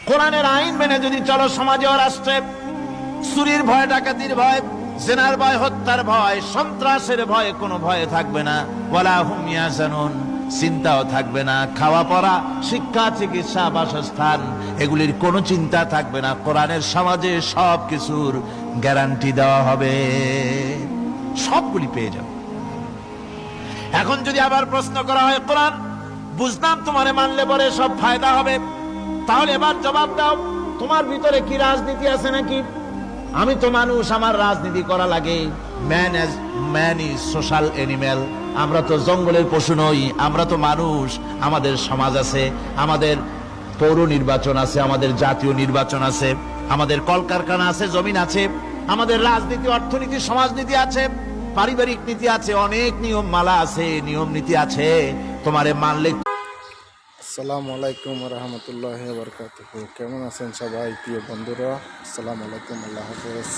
কোরআনের আইন মেনে যদি চলো, সমাজে ও রাষ্ট্রে চুরির ভয়, ডাকাতির ভয়, জেনার ভয়, হত্যার ভয়, সন্ত্রাসের ভয় কোনো ভয় থাকবে না। ওয়ালা হুম ইয়াহজানুন, চিন্তাও থাকবে না। খাওয়া পড়া, শিক্ষা, চিকিৎসা, বাসস্থান, এগুলির কোনো চিন্তা থাকবে না। কোরআনের সমাজে সব কিছুর গ্যারান্টি দেওয়া হবে, সবগুলি পেয়ে যাবে। এখন যদি আবার প্রশ্ন করা হয়, কোরআন বুঝলাম তোমারে মানলে পরে সব ফায়দা হবে, তাহলে এবার জবাব দাও, তোমার ভিতরে কি রাজনীতি আছে নাকি? আমি তো মানুষ, আমার রাজনীতি করা লাগে। Man is social animal. আমরা তো জঙ্গলের পশু নই, আমরা তো মানুষ। আমাদের সমাজ আছে, আমাদের পৌর নির্বাচন আছে, আমাদের জাতীয় নির্বাচন আছে, আমাদের কলকারখানা আছে, জমিন আছে, আমাদের রাজনীতি, অর্থনীতি, সমাজনীতি আছে, পারিবারিক নীতি আছে, অনেক নিয়ম মালা আছে, নিয়ম নীতি আছে। তোমারে মানলে। আসসালামু আলাইকুম রহমতুল্লাহ বারকাতুহু। কেমন আছেন সবাই প্রিয় বন্ধুরা? আসসালামু আলাইকুম, আল্লাহ হাফেজ।